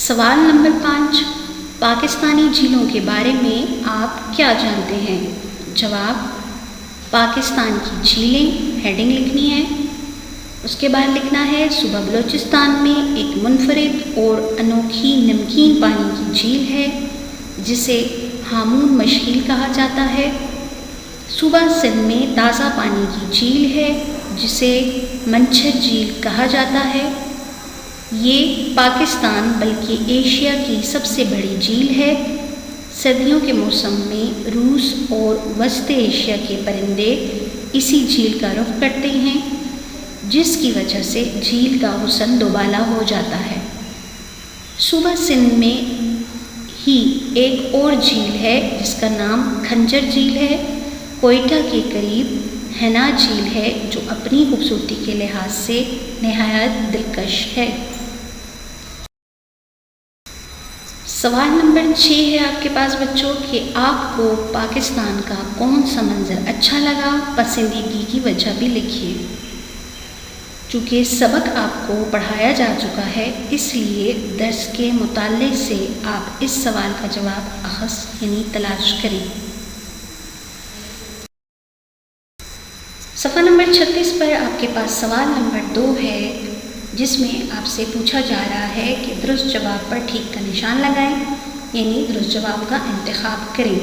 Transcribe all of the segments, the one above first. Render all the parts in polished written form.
سوال نمبر 5، پاکستانی جھیلوں کے بارے میں آپ کیا جانتے ہیں؟ جواب، پاکستان کی جھیلیں، ہیڈنگ لکھنی ہے۔ اس کے بعد لکھنا ہے صوبہ بلوچستان میں ایک منفرد اور انوکھی نمکین پانی کی جھیل ہے جسے ہامون مشیل کہا جاتا ہے۔ صوبہ سندھ میں تازہ پانی کی جھیل ہے جسے منچھر جھیل کہا جاتا ہے۔ یہ پاکستان بلکہ ایشیا کی سب سے بڑی جھیل ہے۔ سردیوں کے موسم میں روس اور وسط ایشیا کے پرندے اسی جھیل کا رخ کرتے ہیں جس کی وجہ سے جھیل کا حسن دوبالا ہو جاتا ہے۔ صوبہ سندھ میں ہی ایک اور جھیل ہے جس کا نام کھنجر جھیل ہے۔ کوئٹہ کے قریب ہینا جھیل ہے جو اپنی خوبصورتی کے لحاظ سے نہایت دلکش ہے۔ سوال نمبر 6 ہے آپ کے پاس بچوں کہ آپ کو پاکستان کا کون سا منظر اچھا لگا، پسندیدگی کی وجہ بھی لکھیے۔ چونکہ سبق آپ کو پڑھایا جا چکا ہے اس لیے درس کے مطالعے سے آپ اس سوال کا جواب اخذ تلاش کریں۔ صفحہ نمبر 36 پر آپ کے پاس سوال نمبر 2 ہے جس میں آپ سے پوچھا جا رہا ہے کہ درست جواب پر ٹھیک کا نشان لگائیں، یعنی درست جواب کا انتخاب کریں۔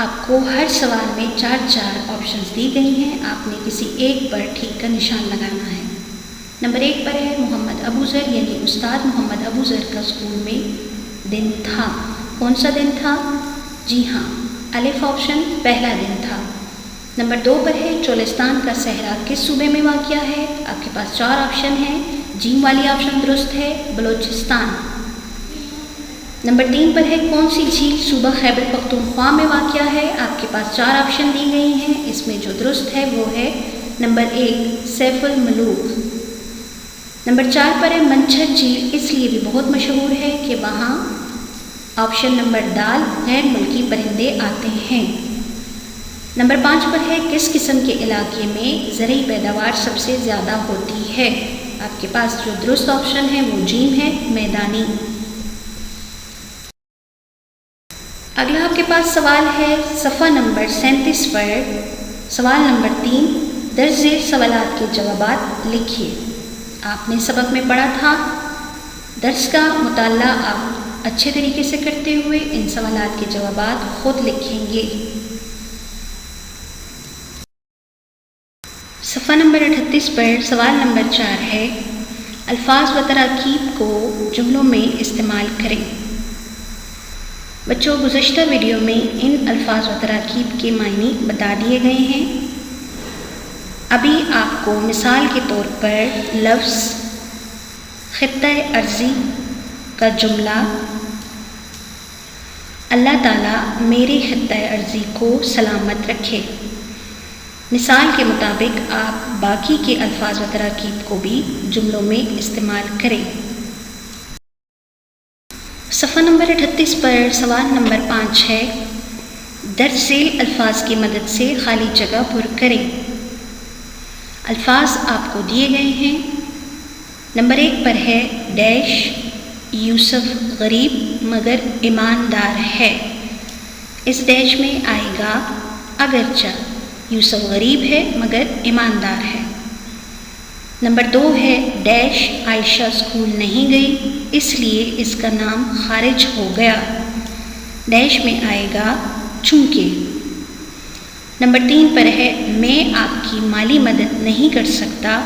آپ کو ہر سوال میں 4 آپشنز دی گئی ہیں، آپ نے کسی ایک پر ٹھیک کا نشان لگانا ہے۔ نمبر 1 پر ہے محمد ابو ذر، یعنی استاد محمد ابو ذر کا اسکول میں دن تھا۔ کون سا دن تھا؟ جی ہاں، الف آپشن پہلا دن تھا۔ نمبر 2 پر ہے چولستان کا صحرا کس صوبے میں واقع ہے؟ آپ کے پاس 4 آپشن ہیں، جیم والی آپشن درست ہے، بلوچستان۔ نمبر 3 پر ہے کون سی جھیل صوبہ خیبر پختونخوا میں واقع ہے؟ آپ کے پاس 4 آپشن دی گئی ہیں، اس میں جو درست ہے وہ ہے نمبر 1 سیف الملوک۔ نمبر 4 پر ہے منچھر جھیل اس لیے بھی بہت مشہور ہے کہ وہاں آپشن نمبر دال غیر ملکی پرندے آتے ہیں۔ نمبر 5 پر ہے کس قسم کے علاقے میں زرعی پیداوار سب سے زیادہ ہوتی ہے؟ آپ کے پاس جو درست آپشن ہے وہ جیم ہے، میدانی۔ اگلا آپ کے پاس سوال ہے صفحہ نمبر 37 پر، سوال نمبر 3، درج ذیل سوالات کے جوابات لکھیے۔ آپ نے سبق میں پڑھا تھا، درس کا مطالعہ آپ اچھے طریقے سے کرتے ہوئے ان سوالات کے جوابات خود لکھیں گے۔ صفحہ نمبر 38 پر سوال نمبر 4 ہے، الفاظ و تراکیب کو جملوں میں استعمال کریں۔ بچوں گزشتہ ویڈیو میں ان الفاظ و تراکیب کے معنی بتا دیے گئے ہیں۔ ابھی آپ کو مثال کے طور پر لفظ خطۂ ارضی کا جملہ اللہ تعالیٰ میرے خطۂ ارضی کو سلامت رکھے، مثال کے مطابق آپ باقی کے الفاظ و تراکیب کو بھی جملوں میں استعمال کریں۔ صفحہ نمبر 38 پر سوال نمبر 5 ہے، درج ذیل الفاظ کی مدد سے خالی جگہ پر کریں۔ الفاظ آپ کو دیے گئے ہیں۔ نمبر 1 پر ہے ڈیش یوسف غریب مگر ایماندار ہے۔ اس ڈیش میں آئے گا اگرچہ یوسف غریب ہے مگر ایماندار ہے۔ نمبر 2 ہے ڈیش عائشہ اسکول نہیں گئی اس لیے اس کا نام خارج ہو گیا۔ ڈیش میں آئے گا چونکہ۔ نمبر 3 پر ہے میں آپ کی مالی مدد نہیں کر سکتا،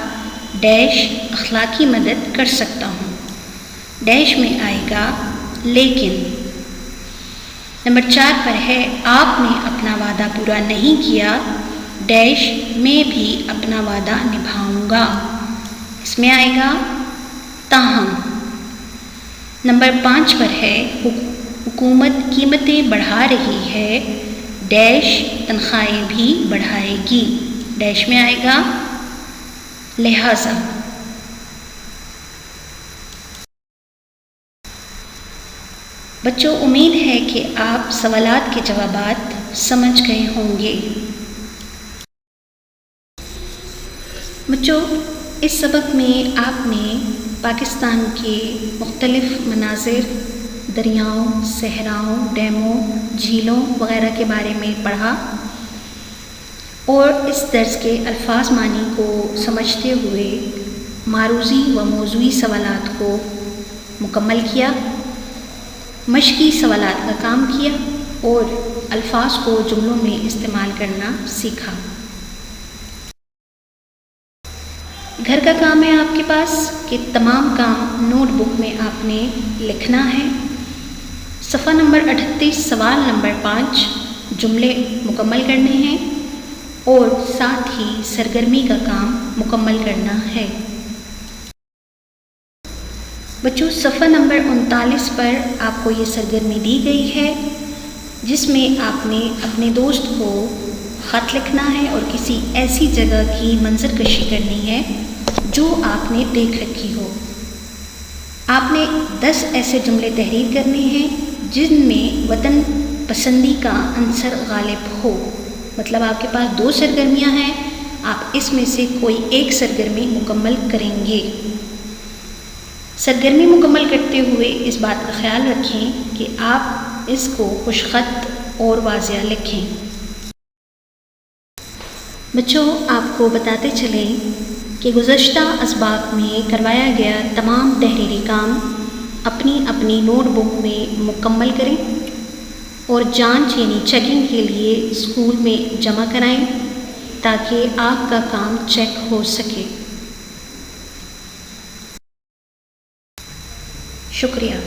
ڈیش اخلاقی مدد کر سکتا ہوں۔ ڈیش میں آئے گا لیکن۔ نمبر 4 پر ہے آپ نے اپنا وعدہ پورا نہیں کیا، ڈیش میں بھی اپنا وعدہ نبھاؤں گا، اس میں آئے گا تاہم۔ نمبر 5 پر ہے حکومت قیمتیں بڑھا رہی ہے، ڈیش تنخواہیں بھی بڑھائے گی، ڈیش میں آئے گا لہٰذا۔ بچوں امید ہے کہ آپ سوالات کے جوابات سمجھ گئے ہوں گے۔ بچوں اس سبق میں آپ نے پاکستان کے مختلف مناظر، دریاؤں، صحراؤں، ڈیموں، جھیلوں وغیرہ کے بارے میں پڑھا اور اس درس کے الفاظ معنی کو سمجھتے ہوئے معروضی و موضوعی سوالات کو مکمل کیا، مشقی سوالات کا کام کیا اور الفاظ کو جملوں میں استعمال کرنا سیکھا۔ گھر کا کام ہے آپ کے پاس کہ تمام کام نوٹ بک میں آپ نے لکھنا ہے۔ صفحہ نمبر 38 سوال نمبر 5 جملے مکمل کرنے ہیں اور ساتھ ہی سرگرمی کا کام مکمل کرنا ہے۔ بچوں صفحہ نمبر 39 پر آپ کو یہ سرگرمی دی گئی ہے جس میں آپ نے اپنے دوست کو خط لکھنا ہے اور کسی ایسی جگہ کی منظر کشی کرنی ہے جو آپ نے دیکھ رکھی ہو۔ آپ نے 10 ایسے جملے تحریر کرنے ہیں جن میں وطن پسندی کا عنصر غالب ہو، مطلب آپ کے پاس 2 سرگرمیاں ہیں، آپ اس میں سے کوئی ایک سرگرمی مکمل کریں گے۔ سرگرمی مکمل کرتے ہوئے اس بات کا خیال رکھیں کہ آپ اس کو خوش خط اور واضح لکھیں۔ بچوں آپ کو بتاتے چلیں کہ گزشتہ اسباق میں کروایا گیا تمام تحریری کام اپنی اپنی نوٹ بک میں مکمل کریں اور جانچ یعنی چیکنگ کے لیے اسکول میں جمع کرائیں تاکہ آپ کا کام چیک ہو سکے۔ شکریہ۔